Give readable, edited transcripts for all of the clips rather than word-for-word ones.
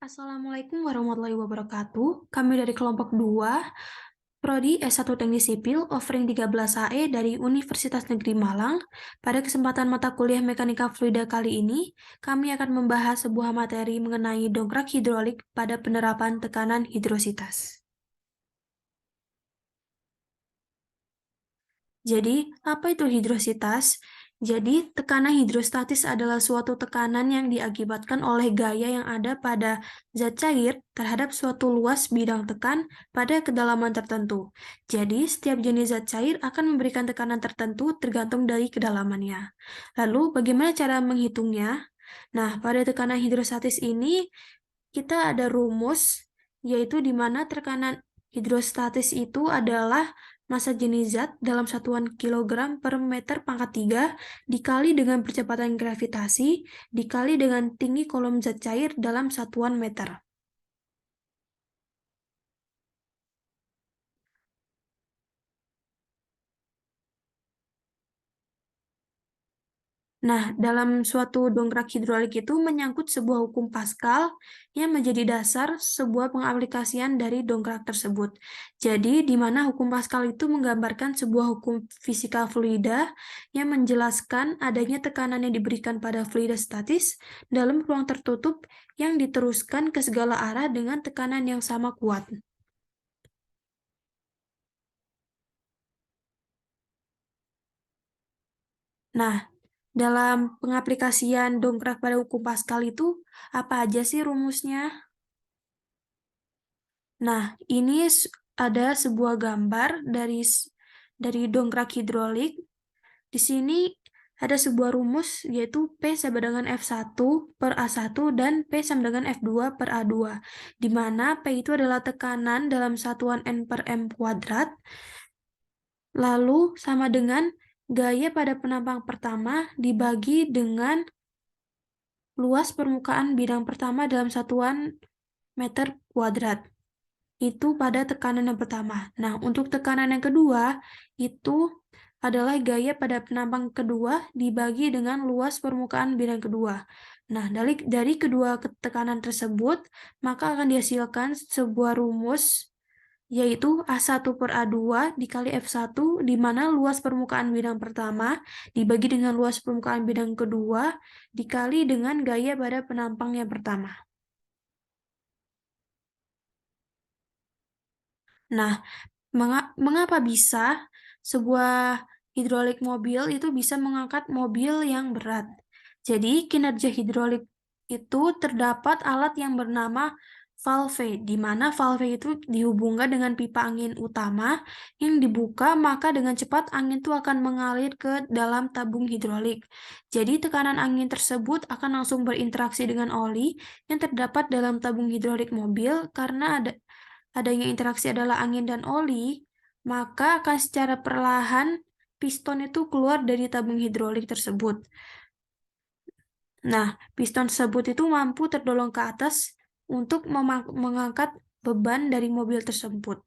Assalamualaikum warahmatullahi wabarakatuh. Kami dari kelompok 2, Prodi S1 Teknik Sipil, offering 13 HE dari Universitas Negeri Malang. Pada kesempatan mata kuliah Mekanika Fluida kali ini, kami akan membahas sebuah materi mengenai dongkrak hidrolik pada penerapan tekanan hidrositas. Jadi, apa itu hidrositas? Jadi, tekanan hidrostatis adalah suatu tekanan yang diakibatkan oleh gaya yang ada pada zat cair terhadap suatu luas bidang tekan pada kedalaman tertentu. Jadi, setiap jenis zat cair akan memberikan tekanan tertentu tergantung dari kedalamannya. Lalu, bagaimana cara menghitungnya? Nah, pada tekanan hidrostatis ini, kita ada rumus, yaitu di mana tekanan hidrostatis itu adalah massa jenis zat dalam satuan kilogram per meter pangkat 3 dikali dengan percepatan gravitasi dikali dengan tinggi kolom zat cair dalam satuan meter. Nah, dalam suatu dongkrak hidrolik itu menyangkut sebuah hukum Pascal yang menjadi dasar sebuah pengaplikasian dari dongkrak tersebut. Jadi, di mana hukum Pascal itu menggambarkan sebuah hukum fisika fluida yang menjelaskan adanya tekanan yang diberikan pada fluida statis dalam ruang tertutup yang diteruskan ke segala arah dengan tekanan yang sama kuat. Nah, dalam pengaplikasian dongkrak pada hukum Pascal itu, apa aja sih rumusnya? Nah, ini ada sebuah gambar dari dongkrak hidrolik. Di sini ada sebuah rumus yaitu P sama dengan F1 per A1 dan P sama dengan F2 per A2, di mana P itu adalah tekanan dalam satuan N per M kuadrat, lalu sama dengan gaya pada penampang pertama dibagi dengan luas permukaan bidang pertama dalam satuan meter kuadrat. Itu pada tekanan yang pertama. Nah, untuk tekanan yang kedua, itu adalah gaya pada penampang kedua dibagi dengan luas permukaan bidang kedua. Nah, dari kedua tekanan tersebut, maka akan dihasilkan sebuah rumus, yaitu A1 per A2 dikali F1, di mana luas permukaan bidang pertama dibagi dengan luas permukaan bidang kedua dikali dengan gaya pada penampang yang pertama. Nah, mengapa bisa sebuah hidrolik mobil itu bisa mengangkat mobil yang berat? Jadi, kinerja hidrolik itu terdapat alat yang bernama valve, di mana valve itu dihubungkan dengan pipa angin utama yang dibuka, maka dengan cepat angin itu akan mengalir ke dalam tabung hidrolik. Jadi, tekanan angin tersebut akan langsung berinteraksi dengan oli yang terdapat dalam tabung hidrolik mobil karena adanya interaksi adalah angin dan oli, maka akan secara perlahan piston itu keluar dari tabung hidrolik tersebut. Nah, piston tersebut itu mampu terdorong ke atas untuk mengangkat beban dari mobil tersebut.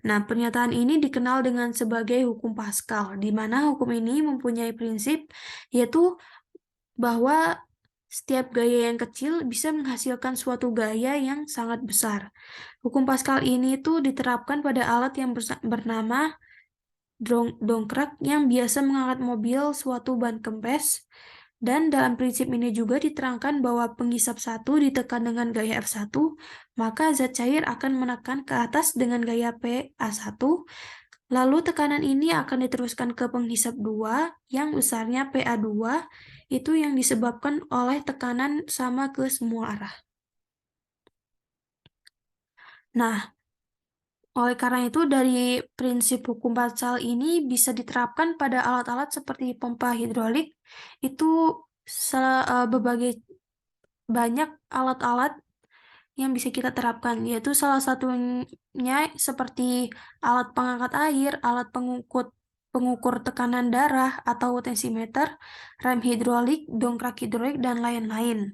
Nah, pernyataan ini dikenal dengan sebagai hukum Pascal, di mana hukum ini mempunyai prinsip yaitu bahwa setiap gaya yang kecil bisa menghasilkan suatu gaya yang sangat besar. Hukum Pascal ini tuh diterapkan pada alat yang bernama dongkrak yang biasa mengangkat mobil suatu ban kempes. Dan dalam prinsip ini juga diterangkan bahwa penghisap 1 ditekan dengan gaya F1, maka zat cair akan menekan ke atas dengan gaya PA1. Lalu tekanan ini akan diteruskan ke penghisap 2 yang besarnya PA2, itu yang disebabkan oleh tekanan sama ke semua arah. Nah, oleh karena itu dari prinsip hukum Pascal ini bisa diterapkan pada alat-alat seperti pompa hidrolik, itu berbagai banyak alat-alat yang bisa kita terapkan, yaitu salah satunya seperti alat pengangkat air, alat pengukur tekanan darah atau tensimeter, rem hidrolik, dongkrak hidrolik, dan lain-lain.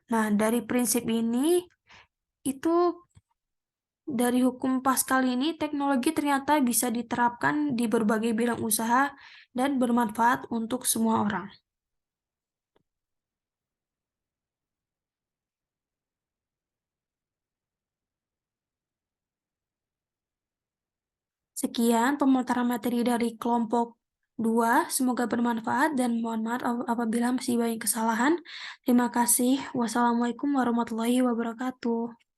Nah, dari prinsip ini, itu dari hukum Pascal ini, teknologi ternyata bisa diterapkan di berbagai bidang usaha dan bermanfaat untuk semua orang. Sekian pemutaran materi dari kelompok 2. Semoga bermanfaat dan mohon maaf apabila masih banyak kesalahan. Terima kasih. Wassalamualaikum warahmatullahi wabarakatuh.